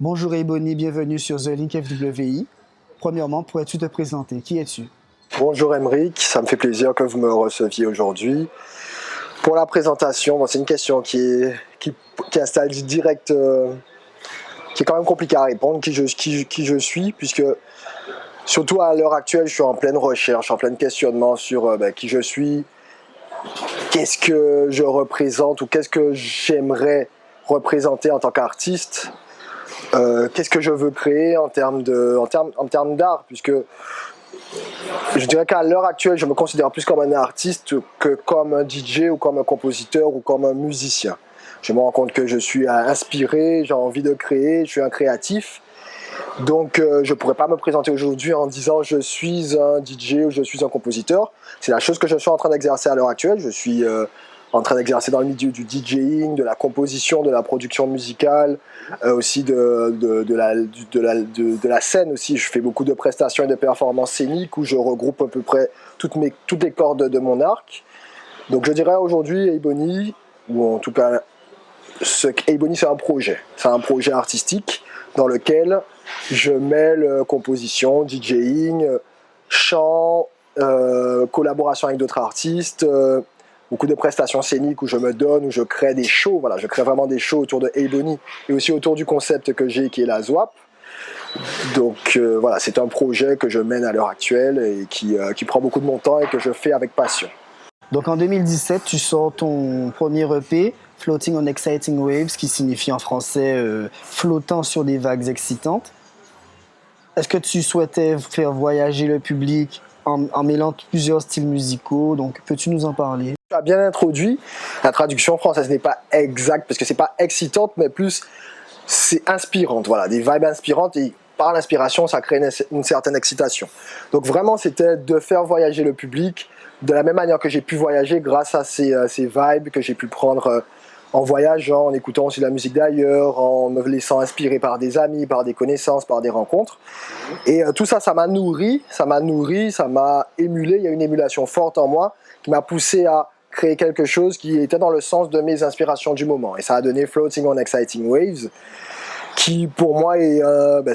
Bonjour Ebony, bienvenue sur The Link FWI. Premièrement, pourrais-tu te présenter? Qui es-tu? Bonjour Emeric, ça me fait plaisir que vous me receviez aujourd'hui. Pour la présentation, bon, c'est une question qui est un style direct, qui est quand même compliqué à répondre, qui je suis, puisque surtout à l'heure actuelle, je suis en pleine recherche, en plein questionnement sur qui je suis, qu'est-ce que je représente ou qu'est-ce que j'aimerais représenter en tant qu'artiste, qu'est-ce que je veux créer en termes d'art, puisque je dirais qu'à l'heure actuelle, je me considère plus comme un artiste que comme un DJ ou comme un compositeur ou comme un musicien. Je me rends compte que je suis inspiré, j'ai envie de créer, je suis un créatif. Donc je ne pourrais pas me présenter aujourd'hui en disant je suis un DJ ou je suis un compositeur. C'est la chose que je suis en train d'exercer à l'heure actuelle. Je suis en train d'exercer dans le milieu du DJing, de la composition, de la production musicale, aussi de la scène aussi. Je fais beaucoup de prestations et de performances scéniques où je regroupe à peu près toutes les cordes de mon arc. Donc je dirais aujourd'hui Ebony, ou en tout cas Ebony c'est un projet artistique dans lequel je mêle composition, DJing, chant, collaboration avec d'autres artistes, beaucoup de prestations scéniques où je me donne, où je crée des shows. Voilà, je crée vraiment des shows autour de Ebony et aussi autour du concept que j'ai qui est la ZWAP. Donc voilà, c'est un projet que je mène à l'heure actuelle et qui prend beaucoup de mon temps et que je fais avec passion. Donc en 2017, tu sors ton premier EP, Floating on Exciting Waves, qui signifie en français flottant sur des vagues excitantes. Est-ce que tu souhaitais faire voyager le public en mêlant plusieurs styles musicaux? Donc peux-tu nous en parler? Tu as bien introduit, la traduction française n'est pas exacte parce que c'est pas excitante, mais plus c'est inspirante. Voilà, des vibes inspirantes et par l'inspiration, ça crée une certaine excitation. Donc vraiment, c'était de faire voyager le public de la même manière que j'ai pu voyager grâce à ces vibes que j'ai pu prendre en voyageant, en écoutant aussi la musique d'ailleurs, en me laissant inspirer par des amis, par des connaissances, par des rencontres. Et tout ça, ça m'a nourri, ça m'a émulé. Il y a une émulation forte en moi qui m'a poussé à créer quelque chose qui était dans le sens de mes inspirations du moment. Et ça a donné Floating on Exciting Waves, qui pour moi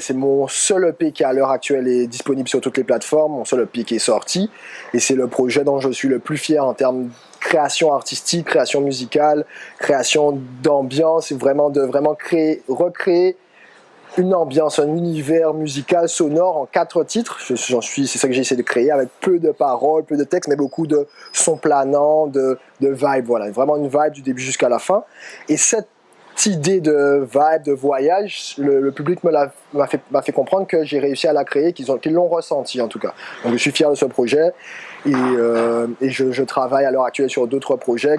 c'est mon seul EP qui à l'heure actuelle est disponible sur toutes les plateformes, mon seul EP qui est sorti, et c'est le projet dont je suis le plus fier en termes de création artistique, création musicale, création d'ambiance, et de recréer une ambiance, un univers musical sonore en 4 titres. C'est ça que j'ai essayé de créer avec peu de paroles, peu de textes, mais beaucoup de sons planants, de vibes. Voilà, vraiment une vibe du début jusqu'à la fin. Et cette idée de vibe, de voyage, le public m'a fait comprendre que j'ai réussi à la créer, qu'ils l'ont ressenti en tout cas. Donc je suis fier de ce projet et je travaille à l'heure actuelle sur d'autres projets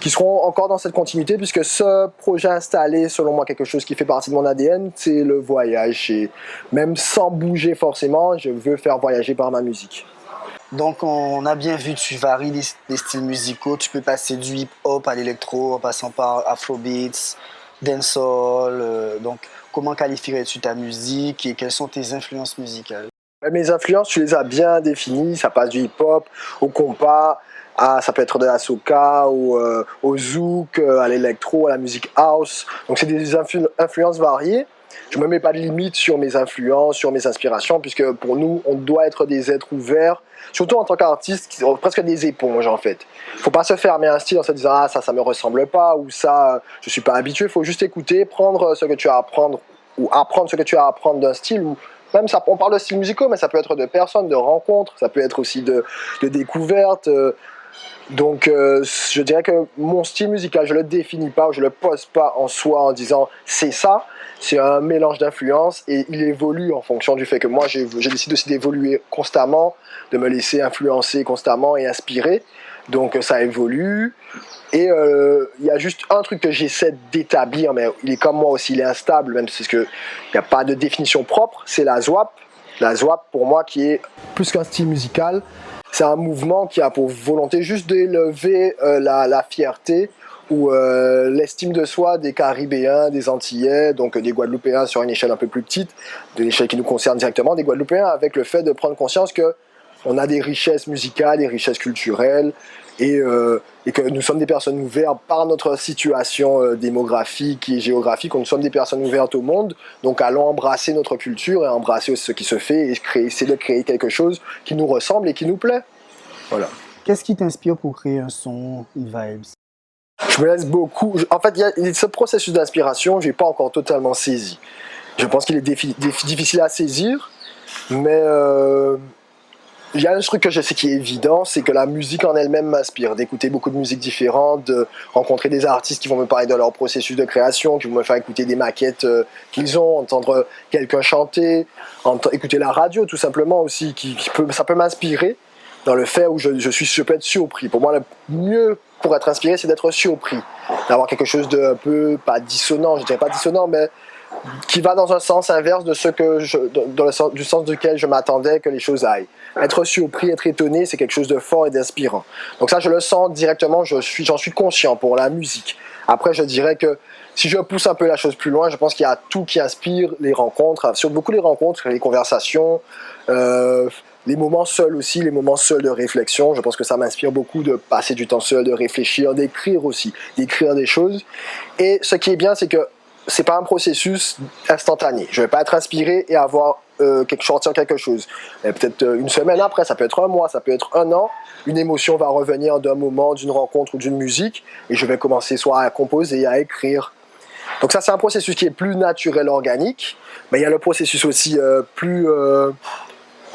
qui seront encore dans cette continuité, puisque ce projet installé, selon moi, quelque chose qui fait partie de mon ADN, c'est le voyage. Et même sans bouger forcément, je veux faire voyager par ma musique. Donc on a bien vu, tu varies les styles musicaux. Tu peux passer du hip-hop à l'électro, en passant par afrobeats, dancehall. Donc comment qualifierais-tu ta musique et quelles sont tes influences musicales? Mes influences, tu les as bien définies. Ça passe du hip-hop au compas, ça peut être de la soca, au zouk, à l'électro, à la musique house. Donc c'est des influences variées. Je ne me mets pas de limite sur mes influences, sur mes inspirations, puisque pour nous, on doit être des êtres ouverts, surtout en tant qu'artiste, qui sont presque des éponges en fait. Il ne faut pas se fermer un style en se disant « Ah, ça me ressemble pas » ou « Ça, je ne suis pas habitué ». Il faut juste écouter, prendre ce que tu as à apprendre ou apprendre ce que tu as à apprendre d'un style. Ou même ça, on parle de styles musicaux, mais ça peut être de personnes, de rencontres, ça peut être aussi de découvertes. Donc je dirais que mon style musical, je ne le définis pas, je ne le pose pas en soi en disant c'est ça. C'est un mélange d'influences et il évolue en fonction du fait que moi j'ai décidé aussi d'évoluer constamment, de me laisser influencer constamment et inspirer. Donc ça évolue. Et il y a juste un truc que j'essaie d'établir, mais il est comme moi aussi, il est instable, même si il n'y a pas de définition propre, c'est la ZWAP. La ZWAP pour moi qui est plus qu'un style musical, c'est un mouvement qui a pour volonté juste d'élever la fierté ou l'estime de soi des Caribéens, des Antillais, donc des Guadeloupéens sur une échelle un peu plus petite, de l'échelle qui nous concerne directement, des Guadeloupéens, avec le fait de prendre conscience que on a des richesses musicales, des richesses culturelles, et que nous sommes des personnes ouvertes par notre situation démographique et géographique, nous sommes des personnes ouvertes au monde, donc allons embrasser notre culture et embrasser ce qui se fait et essayer de créer quelque chose qui nous ressemble et qui nous plaît. Voilà. Qu'est-ce qui t'inspire pour créer un son, une vibes? Je me laisse beaucoup. En fait, ce processus d'inspiration, je n'ai pas encore totalement saisi. Je pense qu'il est difficile à saisir, mais il y a un truc que je sais qui est évident, c'est que la musique en elle-même m'inspire, d'écouter beaucoup de musiques différentes, de rencontrer des artistes qui vont me parler de leur processus de création, qui vont me faire écouter des maquettes qu'ils ont, entendre quelqu'un chanter, écouter la radio tout simplement aussi, ça peut m'inspirer dans le fait où je peux être surpris. Pour moi, le mieux pour être inspiré, c'est d'être surpris, d'avoir quelque chose de un peu, pas dissonant, je dirais pas dissonant, mais qui va dans un sens inverse de du sens duquel je m'attendais que les choses aillent. Être surpris, être étonné, c'est quelque chose de fort et d'inspirant. Donc ça, je le sens directement, j'en suis conscient pour la musique. Après, je dirais que si je pousse un peu la chose plus loin, je pense qu'il y a tout qui inspire les rencontres, sur beaucoup les rencontres, les conversations, les moments seuls aussi, les moments seuls de réflexion. Je pense que ça m'inspire beaucoup de passer du temps seul, de réfléchir, d'écrire aussi, d'écrire des choses. Et ce qui est bien, c'est que c'est pas un processus instantané. Je vais pas être inspiré et avoir sortir quelque chose. Peut-être une semaine après, ça peut être un mois, ça peut être un an. Une émotion va revenir d'un moment, d'une rencontre ou d'une musique, et je vais commencer soit à composer, à écrire. Donc ça, c'est un processus qui est plus naturel, organique. Mais il y a le processus aussi plus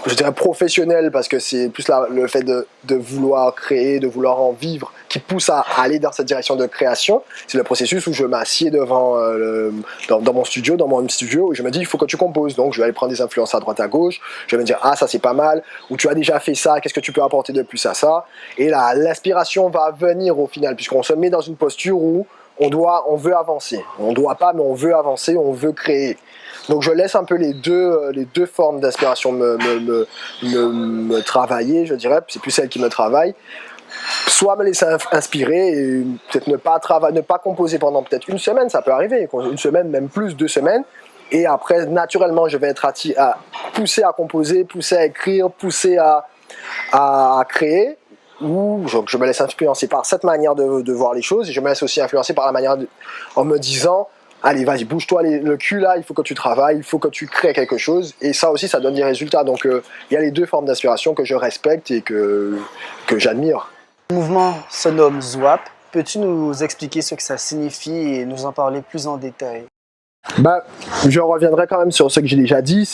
je dirais professionnel, parce que c'est plus le fait de vouloir créer, de vouloir en vivre, qui pousse à aller dans cette direction de création. C'est le processus où je m'assieds devant dans mon studio, dans mon home studio, et je me dis il faut que tu composes. Donc je vais aller prendre des influences à droite à gauche, je vais me dire ah ça c'est pas mal, ou tu as déjà fait ça, qu'est-ce que tu peux apporter de plus à ça, et là l'inspiration va venir au final, puisqu'on se met dans une posture où on veut avancer. On doit pas, mais on veut avancer, on veut créer. Donc je laisse un peu les deux formes d'inspiration me travailler, je dirais, c'est plus celle qui me travaille. Soit me laisser inspirer et peut-être ne pas composer pendant peut-être une semaine, ça peut arriver, une semaine, même plus, 2 semaines. Et après, naturellement, je vais être poussé à composer, poussé à écrire, poussé à créer. Ou je me laisse influencer par cette manière de voir les choses, et je me laisse aussi influencer par la manière en me disant allez vas-y bouge-toi le cul là, il faut que tu travailles, il faut que tu crées quelque chose, et ça aussi ça donne des résultats. Donc il y a les deux formes d'inspiration que je respecte et que j'admire. Le mouvement se nomme ZWAP. Peux-tu nous expliquer ce que ça signifie et nous en parler plus en détail? Je reviendrai quand même sur ce que j'ai déjà dit,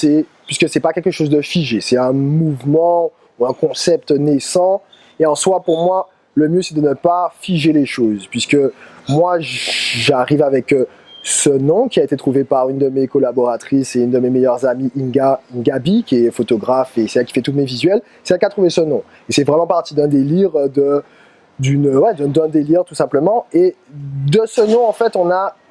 puisque c'est pas quelque chose de figé, c'est un mouvement ou un concept naissant. Et en soi, pour moi, le mieux, c'est de ne pas figer les choses, puisque moi, j'arrive avec ce nom qui a été trouvé par une de mes collaboratrices et une de mes meilleures amies, Ngabi, qui est photographe, et c'est elle qui fait tous mes visuels. C'est elle qui a trouvé ce nom. Et c'est vraiment parti d'un délire, d'un délire tout simplement. Et de ce nom, en fait,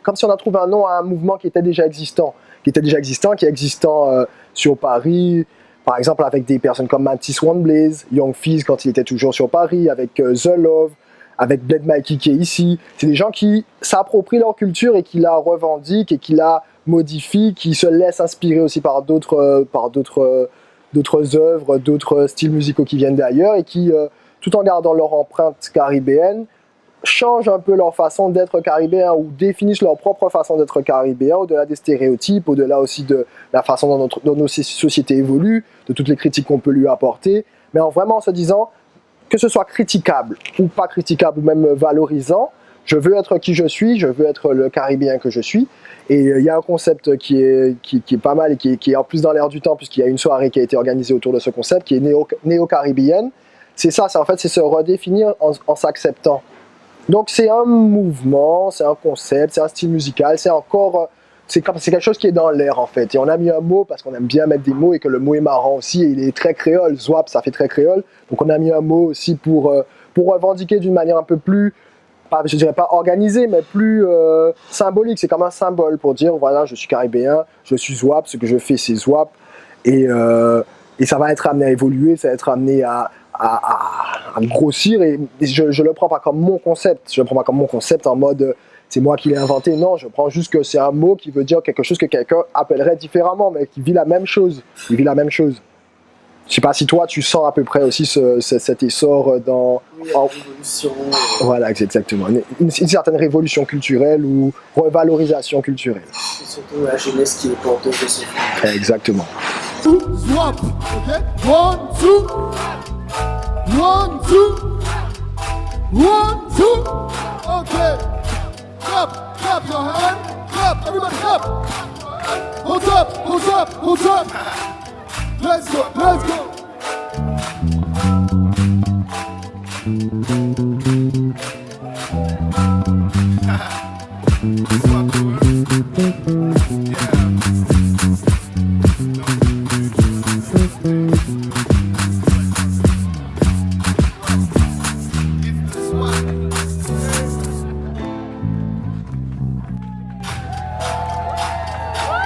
comme si on a trouvé un nom à un mouvement qui était déjà existant, qui est existant sur Paris. Par exemple, avec des personnes comme Mantis One Blaze, Young Fizz quand il était toujours sur Paris, avec The Love, avec Bled Mikey qui est ici. C'est des gens qui s'approprient leur culture et qui la revendiquent et qui la modifient, qui se laissent inspirer aussi par d'autres œuvres, d'autres styles musicaux qui viennent d'ailleurs, et qui, tout en gardant leur empreinte caribéenne, changent un peu leur façon d'être caribéens, ou définissent leur propre façon d'être caribéens, au-delà des stéréotypes, au-delà aussi de la façon dont nos sociétés évoluent, de toutes les critiques qu'on peut lui apporter, mais vraiment en se disant que ce soit critiquable ou pas critiquable, ou même valorisant, je veux être qui je suis, je veux être le caribéen que je suis. Et il y a un concept qui est pas mal et qui est en plus dans l'air du temps, puisqu'il y a une soirée qui a été organisée autour de ce concept, qui est néo-caribéenne. C'est ça, c'est se redéfinir en s'acceptant. Donc c'est un mouvement, c'est un concept, c'est un style musical, c'est quelque chose qui est dans l'air en fait. Et on a mis un mot parce qu'on aime bien mettre des mots et que le mot est marrant aussi, et il est très créole. Zwap, ça fait très créole. Donc on a mis un mot aussi pour revendiquer d'une manière un peu plus, je dirais pas organisée, mais plus symbolique. C'est comme un symbole pour dire voilà, je suis caribéen, je suis Zwap, ce que je fais c'est Zwap. Et ça va être amené à évoluer, ça va être amené à grossir, et je le prends pas comme mon concept, en mode c'est moi qui l'ai inventé. Non, je prends juste que c'est un mot qui veut dire quelque chose que quelqu'un appellerait différemment, mais qui vit la même chose, Je sais pas si toi tu sens à peu près aussi cet essor dans... Oui, il y a une révolution. Voilà, exactement. Une certaine révolution culturelle ou revalorisation culturelle. C'est surtout la jeunesse qui est porteuse de ce film. Exactement. Swap, okay? 1, 2. 1, 2. 1, 2. Okay. Clap, clap your hand. Clap, everybody clap. Hold up, hold up, hold up. Let's go, let's go.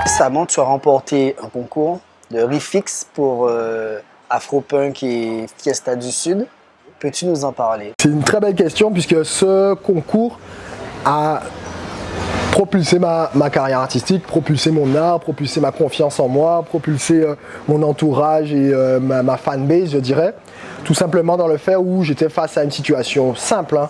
Récemment, tu as remporté un concours de Refix pour Afropunk et Fiesta du Sud. Peux-tu nous en parler? C'est une très belle question puisque ce concours a propulsé ma carrière artistique, propulsé mon art, propulsé ma confiance en moi, propulsé mon entourage et ma fanbase, je dirais. Tout simplement dans le fait où j'étais face à une situation simple. Hein.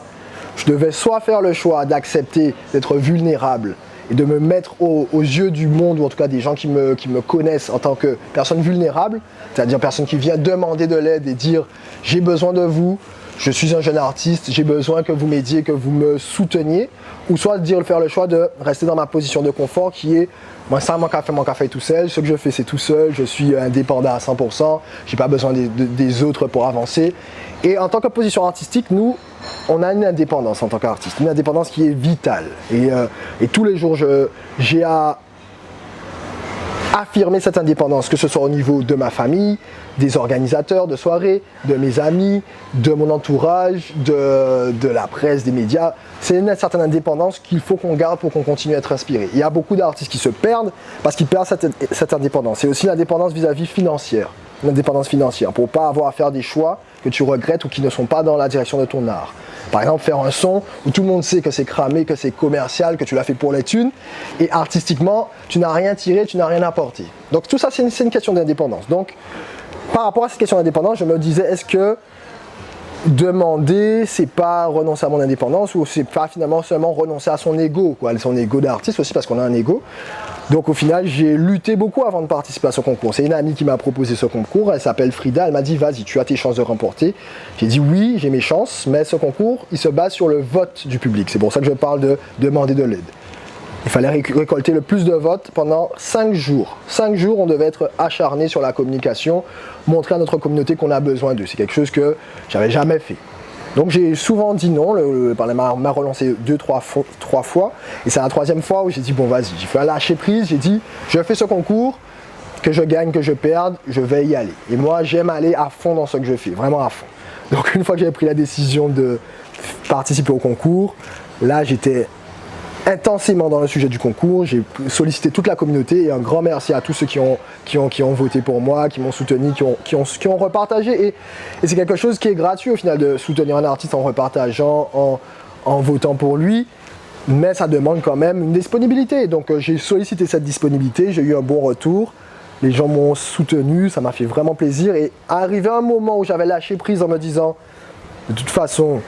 Je devais soit faire le choix d'accepter d'être vulnérable et de me mettre aux yeux du monde, ou en tout cas des gens qui me connaissent en tant que personne vulnérable, c'est-à-dire personne qui vient demander de l'aide et dire « j'ai besoin de vous, je suis un jeune artiste, j'ai besoin que vous m'aidiez, que vous me souteniez », ou soit faire le choix de rester dans ma position de confort qui est « moi ça, mon café tout seul, ce que je fais c'est tout seul, je suis indépendant à 100%, j'ai pas besoin des autres pour avancer ». Et en tant que position artistique, nous, on a une indépendance en tant qu'artiste, une indépendance qui est vitale. Et tous les jours, j'ai à affirmer cette indépendance, que ce soit au niveau de ma famille, des organisateurs de soirées, de mes amis, de mon entourage, de la presse, des médias. C'est une certaine indépendance qu'il faut qu'on garde pour qu'on continue à être inspiré. Il y a beaucoup d'artistes qui se perdent parce qu'ils perdent cette indépendance. C'est aussi l'indépendance vis-à-vis financière. L'indépendance financière, pour ne pas avoir à faire des choix que tu regrettes ou qui ne sont pas dans la direction de ton art. Par exemple, faire un son où tout le monde sait que c'est cramé, que c'est commercial, que tu l'as fait pour les thunes, et artistiquement, tu n'as rien tiré, tu n'as rien apporté. Donc tout ça, c'est une question d'indépendance. Donc, par rapport à cette question d'indépendance, je me disais, est-ce que demander, c'est pas renoncer à mon indépendance, ou c'est pas finalement seulement renoncer à son ego, quoi, son ego d'artiste aussi, parce qu'on a un ego. Donc au final, j'ai lutté beaucoup avant de participer à ce concours. C'est une amie qui m'a proposé ce concours, elle s'appelle Frida, elle m'a dit vas-y, tu as tes chances de remporter. J'ai dit oui, j'ai mes chances, mais ce concours, il se base sur le vote du public. C'est pour ça que je parle de demander de l'aide. Il fallait récolter le plus de votes pendant 5 jours. 5 jours, on devait être acharné sur la communication, montrer à notre communauté qu'on a besoin d'eux. C'est quelque chose que j'avais jamais fait. Donc j'ai souvent dit non, le Parlement m'a relancé 2-3 fois, et c'est la 3e fois où j'ai dit bon vas-y, j'ai fait un lâcher prise, j'ai dit je fais ce concours, que je gagne, que je perde, je vais y aller. Et moi j'aime aller à fond dans ce que je fais, vraiment à fond. Donc une fois que j'avais pris la décision de participer au concours, là j'étais intensément dans le sujet du concours, j'ai sollicité toute la communauté et un grand merci à tous ceux qui ont voté pour moi, qui m'ont soutenu, qui ont repartagé et c'est quelque chose qui est gratuit au final de soutenir un artiste en repartageant, en votant pour lui, mais ça demande quand même une disponibilité. Donc j'ai sollicité cette disponibilité, j'ai eu un bon retour, les gens m'ont soutenu, ça m'a fait vraiment plaisir et arrivé un moment où j'avais lâché prise en me disant de toute façon,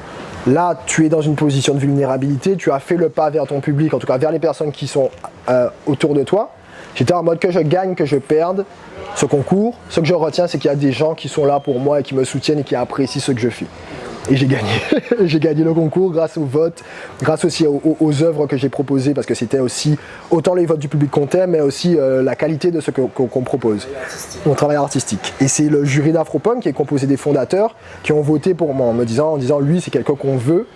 là, tu es dans une position de vulnérabilité, tu as fait le pas vers ton public, en tout cas vers les personnes qui sont autour de toi. J'étais en mode que je gagne, que je perde ce concours. Ce que je retiens, c'est qu'il y a des gens qui sont là pour moi et qui me soutiennent et qui apprécient ce que je fais. Et j'ai gagné. J'ai gagné le concours grâce au vote, grâce aussi aux œuvres que j'ai proposées, parce que c'était aussi autant les votes du public comptaient, mais aussi la qualité de ce qu'on propose, mon travail artistique. Et c'est le jury d'Afropunk qui est composé des fondateurs qui ont voté pour moi en disant lui c'est quelqu'un qu'on veut.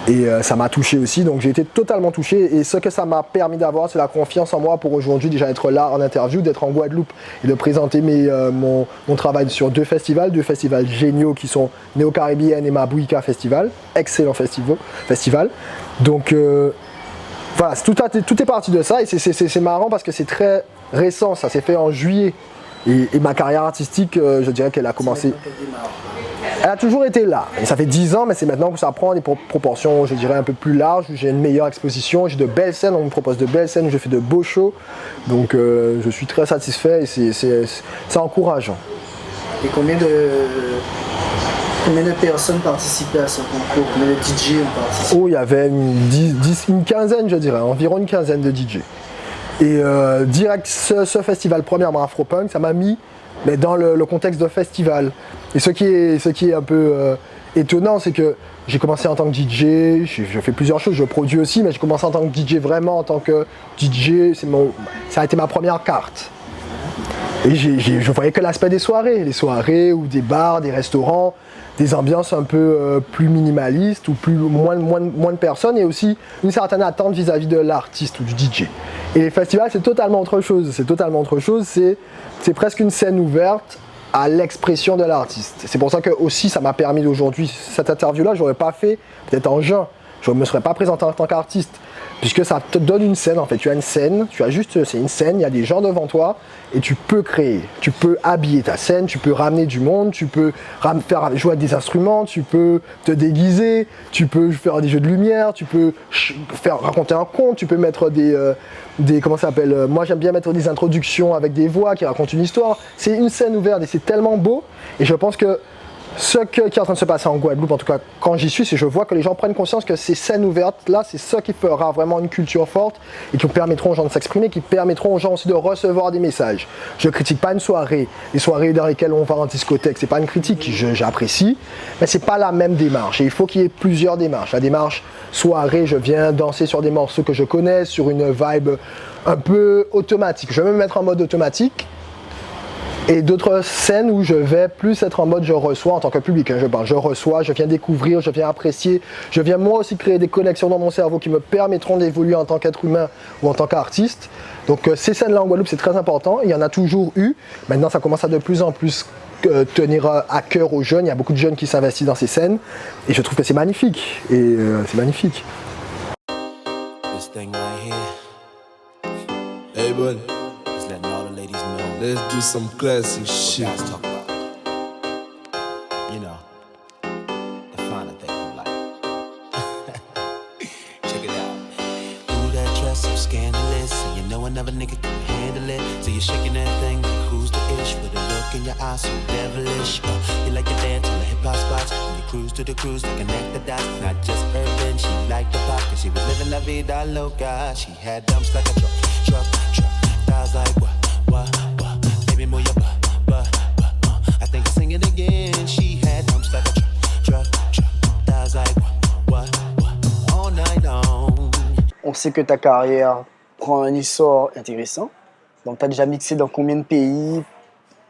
Et ça m'a touché aussi, donc j'ai été totalement touché et ce que ça m'a permis d'avoir, c'est la confiance en moi pour aujourd'hui déjà être là en interview, d'être en Guadeloupe et de présenter mon travail sur 2 festivals géniaux qui sont Néo-Caribbean et Mabouika Festival, excellent festival. Donc voilà, tout est parti de ça et c'est marrant parce que c'est très récent, ça s'est fait en juillet et ma carrière artistique, je dirais qu'elle a commencé... Elle a toujours été là, et ça fait 10 ans, mais c'est maintenant que ça prend des proportions, je dirais, un peu plus larges, où j'ai une meilleure exposition, j'ai de belles scènes, on me propose de belles scènes, où je fais de beaux shows, donc je suis très satisfait et c'est encourageant. Et combien de personnes participaient à ce concours? Combien de DJ ont participé? Oh, il y avait une quinzaine, je dirais, environ une quinzaine de DJ. Et direct, ce festival premièrement Afropunk, ça m'a mis mais dans le contexte de festival. Et ce qui est un peu étonnant, c'est que j'ai commencé en tant que DJ, je fais plusieurs choses, je produis aussi, mais j'ai commencé en tant que DJ vraiment en tant que DJ, ça a été ma première carte. Et je voyais que l'aspect des soirées, les soirées ou des bars, des restaurants, des ambiances un peu plus minimalistes ou moins de personnes et aussi une certaine attente vis-à-vis de l'artiste ou du DJ. Et les festivals, c'est totalement autre chose. C'est presque une scène ouverte à l'expression de l'artiste. C'est pour ça que aussi ça m'a permis d'aujourd'hui, cette interview-là, je n'aurais pas fait peut-être en juin. Je ne me serais pas présenté en tant qu'artiste. Puisque ça te donne une scène en fait. Tu as une scène, c'est une scène, il y a des gens devant toi et tu peux créer. Tu peux habiller ta scène, tu peux ramener du monde, tu peux faire jouer avec des instruments, tu peux te déguiser, tu peux faire des jeux de lumière, tu peux raconter un conte, tu peux mettre comment ça s'appelle, moi j'aime bien mettre des introductions avec des voix qui racontent une histoire. C'est une scène ouverte et c'est tellement beau et je pense que ce qui est en train de se passer en Guadeloupe, en tout cas quand j'y suis, c'est que je vois que les gens prennent conscience que ces scènes ouvertes-là, c'est ça qui fera vraiment une culture forte et qui permettront aux gens de s'exprimer, qui permettront aux gens aussi de recevoir des messages. Je ne critique pas une soirée, les soirées dans lesquelles on va en discothèque, c'est pas une critique, j'apprécie, mais c'est pas la même démarche et il faut qu'il y ait plusieurs démarches. La démarche soirée, je viens danser sur des morceaux que je connais, sur une vibe un peu automatique. Je vais me mettre en mode automatique. Et d'autres scènes où je vais plus être en mode je reçois en tant que public. Je reçois, je viens découvrir, je viens apprécier, je viens moi aussi créer des connexions dans mon cerveau qui me permettront d'évoluer en tant qu'être humain ou en tant qu'artiste. Donc ces scènes-là en Guadeloupe, c'est très important. Il y en a toujours eu. Maintenant, ça commence à de plus en plus tenir à cœur aux jeunes. Il y a beaucoup de jeunes qui s'investissent dans ces scènes. Et je trouve que c'est magnifique. Et c'est magnifique. This thing right here. Hey, buddy. Let's do some classic shit. Guys talk about, you know, the finer thing in life. Check it out. Ooh, that dress so scandalous, and you know another nigga can handle it. So you're shaking that thing like cruise to ish with a look in your eyes so devilish. You like to dance on the hip hop spots, and you cruise to the cruise to connect the dots. Not just urban, she liked the pop, cause she was living la vida loca. She had dumps like a truck. Thighs like what? Move your butt. I think I sing it again. She had dumps like a truck. Thighs like what? All night long. On sait que ta carrière prend un essor intéressant. Donc, tu as déjà mixé dans combien de pays?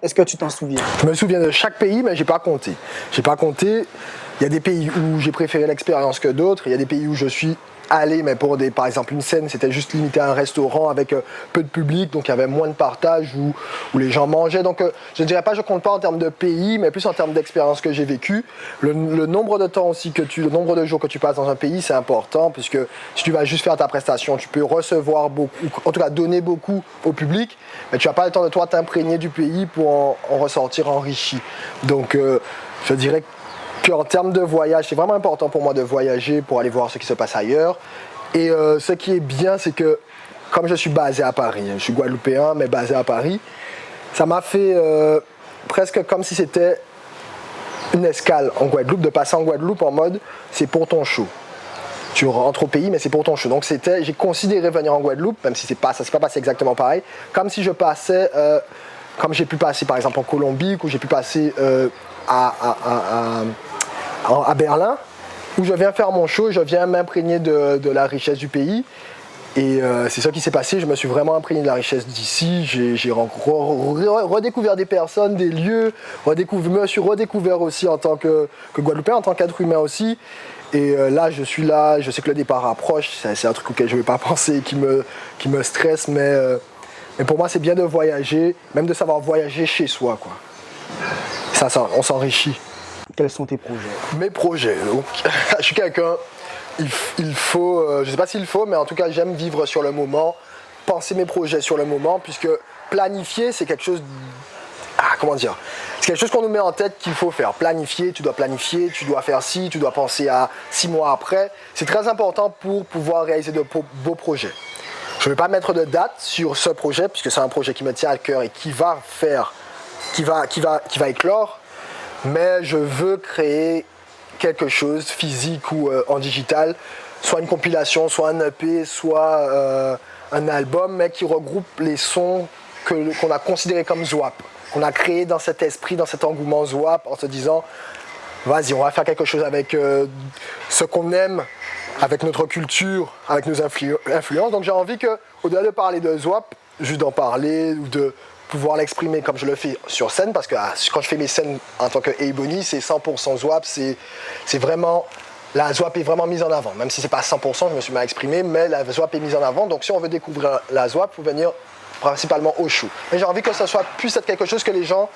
Est-ce que tu t'en souviens? Je me souviens de chaque pays, mais j'ai pas compté. Il y a des pays où j'ai préféré l'expérience que d'autres. Il y a des pays où je suis allé, mais pour par exemple une scène, c'était juste limité à un restaurant avec peu de public, donc il y avait moins de partage où les gens mangeaient. Donc je ne dirais pas, je compte pas en termes de pays, mais plus en termes d'expérience que j'ai vécue. Le nombre de temps aussi le nombre de jours que tu passes dans un pays, c'est important, puisque si tu vas juste faire ta prestation, tu peux recevoir beaucoup, en tout cas donner beaucoup au public, mais tu n'as pas le temps de toi t'imprégner du pays pour en ressortir enrichi. Donc je dirais qu'en termes de voyage, c'est vraiment important pour moi de voyager pour aller voir ce qui se passe ailleurs. Et ce qui est bien, c'est que comme je suis basé à Paris, je suis guadeloupéen mais basé à Paris, ça m'a fait presque comme si c'était une escale en Guadeloupe, de passer en Guadeloupe en mode c'est pour ton show. Tu rentres au pays mais c'est pour ton show. Donc j'ai considéré venir en Guadeloupe, même si ça s'est pas passé exactement pareil, comme si je passais, comme j'ai pu passer par exemple en Colombie, ou j'ai pu passer à Berlin, où je viens faire mon show, je viens m'imprégner de la richesse du pays. Et c'est ça qui s'est passé, je me suis vraiment imprégné de la richesse d'ici, j'ai redécouvert des personnes, des lieux, me suis redécouvert aussi en tant que Guadeloupéen, en tant qu'être humain aussi. Et là, je suis là, je sais que le départ approche, c'est un truc auquel je ne vais pas penser, qui me stresse, mais pour moi c'est bien de voyager, même de savoir voyager chez soi, quoi. Ça, on s'enrichit. Quels sont tes projets? Mes projets, donc, je suis quelqu'un, il faut, je ne sais pas s'il faut, mais en tout cas j'aime vivre sur le moment, penser mes projets sur le moment, puisque planifier c'est quelque chose, c'est quelque chose qu'on nous met en tête qu'il faut faire. Planifier, tu dois faire ci, tu dois penser à 6 mois après. C'est très important pour pouvoir réaliser de beaux projets. Je ne vais pas mettre de date sur ce projet, puisque c'est un projet qui me tient à cœur et qui va faire qui va éclore, mais je veux créer quelque chose physique ou en digital, soit une compilation, soit un EP, soit un album, mais qui regroupe les sons qu'on a considérés comme Zwap, qu'on a créé dans cet esprit, dans cet engouement Zwap, en se disant vas-y, on va faire quelque chose avec ce qu'on aime, avec notre culture, avec nos influences. Donc j'ai envie que, au-delà de parler de Zwap, juste d'en parler ou de pouvoir l'exprimer comme je le fais sur scène, parce que quand je fais mes scènes en tant que Ebony, c'est 100% Zwap, c'est vraiment, la Zwap est vraiment mise en avant, même si c'est pas 100%, je me suis mal exprimé, mais la Zwap est mise en avant. Donc si on veut découvrir la Zwap, il faut venir principalement au show. Mais j'ai envie que ça puisse être quelque chose que les gens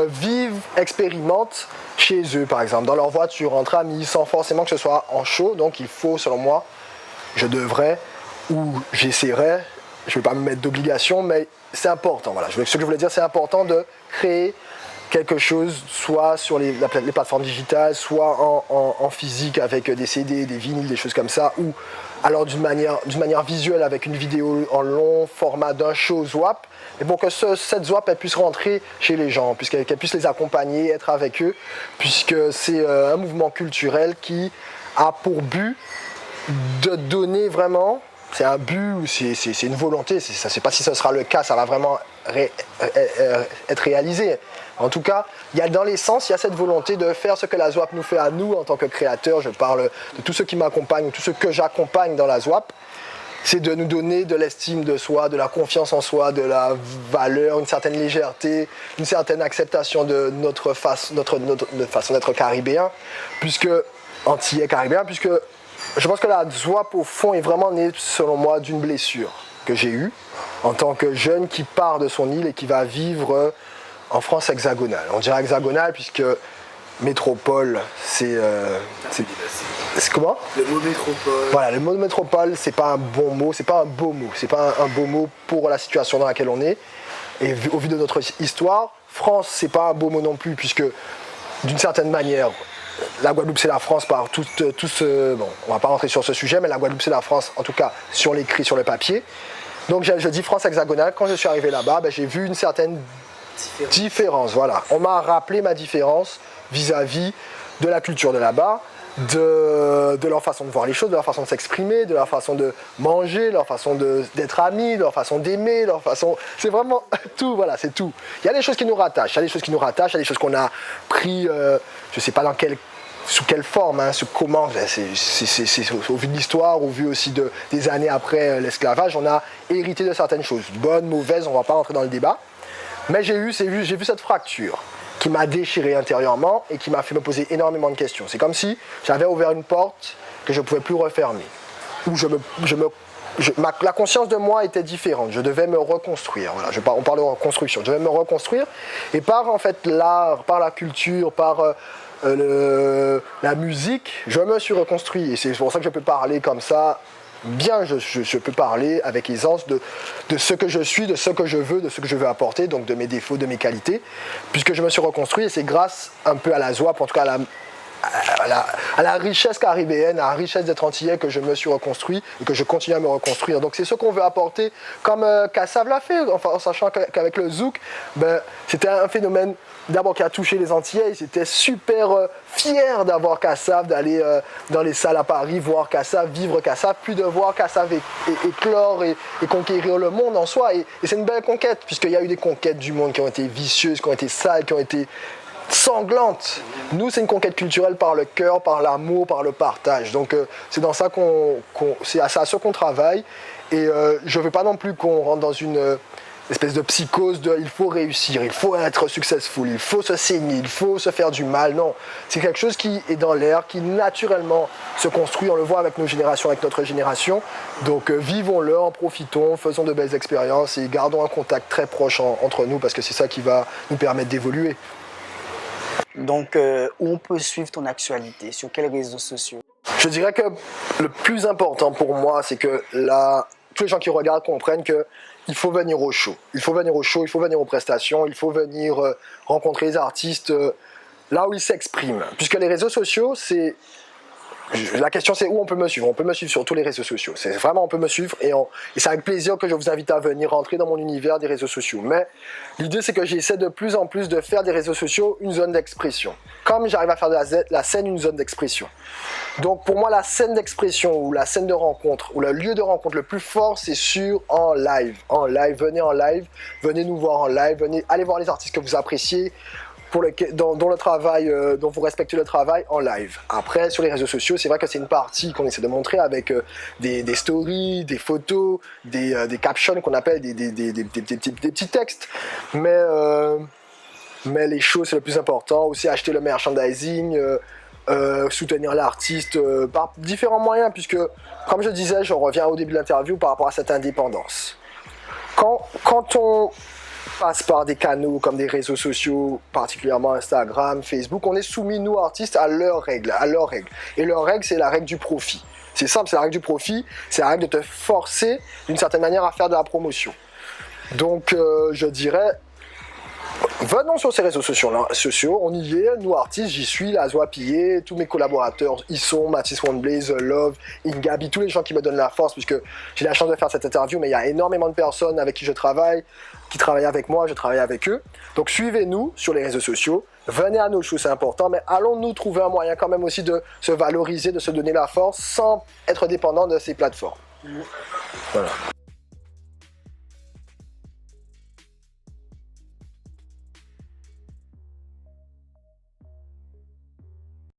vivent, expérimentent chez eux, par exemple, dans leur voiture, entre amis, sans forcément que ce soit en show. Donc il faut, selon moi, je devrais ou j'essaierai, je ne vais pas me mettre d'obligation, mais c'est important. Voilà. Ce que je voulais dire, c'est important de créer quelque chose, soit sur les plateformes digitales, soit en physique avec des CD, des vinyles, des choses comme ça, ou alors d'une manière visuelle avec une vidéo en long format d'un show Zwap, et pour que cette Zwap elle puisse rentrer chez les gens, qu'elle puisse les accompagner, être avec eux, puisque c'est un mouvement culturel qui a pour but de donner vraiment, c'est un but, c'est une volonté, je ne sais pas si ce sera le cas, ça va vraiment être réalisé. En tout cas, il y a dans l'essence, il y a cette volonté de faire ce que la Zwap nous fait à nous en tant que créateurs. Je parle de tous ceux qui m'accompagnent, tous ceux que j'accompagne dans la Zwap. C'est de nous donner de l'estime de soi, de la confiance en soi, de la valeur, une certaine légèreté, une certaine acceptation de notre façon d'être caribéen, antillais caribéen, puisque je pense que la Zwap au fond est vraiment née, selon moi, d'une blessure que j'ai eue en tant que jeune qui part de son île et qui va vivre en France hexagonale. On dirait hexagonale puisque métropole, c'est comment ? Le mot métropole. Voilà, le mot métropole, c'est pas un bon mot, c'est pas un beau mot. C'est pas un beau mot pour la situation dans laquelle on est. Et au vu de notre histoire, France, c'est pas un beau mot non plus, puisque d'une certaine manière, la Guadeloupe, c'est la France par tout ce... Bon, on va pas rentrer sur ce sujet, mais la Guadeloupe, c'est la France, en tout cas, sur l'écrit, sur le papier. Donc je dis France hexagonale. Quand je suis arrivé là-bas, j'ai vu une certaine différence, voilà. On m'a rappelé ma différence vis-à-vis de la culture de là-bas, de leur façon de voir les choses, de leur façon de s'exprimer, de leur façon de manger, de leur façon d'être amis, de leur façon d'aimer, c'est vraiment tout, voilà, c'est tout. Il y a des choses qui nous rattachent, il y a des choses qu'on a pris, je sais pas sous quelle forme, comment, c'est au vu de l'histoire, au vu aussi des années après l'esclavage, on a hérité de certaines choses, bonnes, mauvaises, on va pas rentrer dans le débat. Mais j'ai vu cette fracture qui m'a déchiré intérieurement et qui m'a fait me poser énormément de questions. C'est comme si j'avais ouvert une porte que je ne pouvais plus refermer. Où la conscience de moi était différente. Je devais me reconstruire. Voilà, on parle de reconstruction. Je devais me reconstruire. Et par en fait l'art, par la culture, par la musique, je me suis reconstruit. Et c'est pour ça que je peux parler comme ça. Bien, je peux parler avec aisance de ce que je suis, de ce que je veux, de ce que je veux apporter, donc de mes défauts, de mes qualités, puisque je me suis reconstruit et c'est grâce un peu à la Zwap, en tout cas à la richesse caribéenne, à la richesse d'être antillais que je me suis reconstruit et que je continue à me reconstruire. Donc c'est ce qu'on veut apporter, comme Kassav l'a fait, en sachant qu'avec le Zouk, c'était un phénomène d'abord qui a touché les Antillais. Ils étaient super fiers d'avoir Kassav, d'aller dans les salles à Paris, voir Kassav, vivre Kassav, puis de voir Kassav éclore et conquérir le monde en soi. Et c'est une belle conquête, puisqu'il y a eu des conquêtes du monde qui ont été vicieuses, qui ont été sales, qui ont été sanglante. Nous, c'est une conquête culturelle par le cœur, par l'amour, par le partage. Donc, c'est dans ça c'est à ça qu'on travaille. Et je ne veux pas non plus qu'on rentre dans une espèce de psychose de il faut réussir, il faut être successful, il faut se saigner, il faut se faire du mal. Non, c'est quelque chose qui est dans l'air, qui naturellement se construit. On le voit avec nos générations, avec notre génération. Donc, vivons-le, en profitons, faisons de belles expériences et gardons un contact très proche entre nous parce que c'est ça qui va nous permettre d'évoluer. Donc, où on peut suivre ton actualité? Sur quels réseaux sociaux? Je dirais que le plus important pour moi, c'est que tous les gens qui regardent comprennent qu'il faut venir au show. Il faut venir au show, il faut venir aux prestations, il faut venir rencontrer les artistes là où ils s'expriment. Puisque les réseaux sociaux, c'est La question c'est où on peut me suivre. On peut me suivre sur tous les réseaux sociaux. C'est vraiment on peut me suivre et c'est avec plaisir que je vous invite à venir rentrer dans mon univers des réseaux sociaux. Mais l'idée c'est que j'essaie de plus en plus de faire des réseaux sociaux une zone d'expression. Comme j'arrive à faire de la scène une zone d'expression. Donc pour moi la scène d'expression ou la scène de rencontre ou le lieu de rencontre le plus fort c'est en live. En live, venez en live, venez nous voir en live, venez aller voir les artistes que vous appréciez. Dont vous respectez le travail en live. Après, sur les réseaux sociaux, c'est vrai que c'est une partie qu'on essaie de montrer avec des stories, des photos, des captions qu'on appelle des petits textes. Mais les choses, c'est le plus important. Aussi, acheter le merchandising, soutenir l'artiste par différents moyens, puisque, comme je disais, je reviens au début de l'interview par rapport à cette indépendance. Quand on passe par des canaux comme des réseaux sociaux, particulièrement Instagram, Facebook, on est soumis, nous artistes, à leurs règles. Et leur règle, c'est la règle du profit. C'est simple, c'est la règle du profit, c'est la règle de te forcer d'une certaine manière à faire de la promotion. Donc je dirais, venons sur ces réseaux sociaux, on y est, nous artistes, j'y suis, Lazo Pillé, tous mes collaborateurs y sont, Mathis One-Blaze, Love, Ingabi, tous les gens qui me donnent la force, puisque j'ai la chance de faire cette interview, mais il y a énormément de personnes avec qui je travaille, qui travaillent avec moi, je travaille avec eux. Donc suivez-nous sur les réseaux sociaux, venez à nos shows, c'est important, mais allons-nous trouver un moyen quand même aussi de se valoriser, de se donner la force sans être dépendant de ces plateformes. Voilà.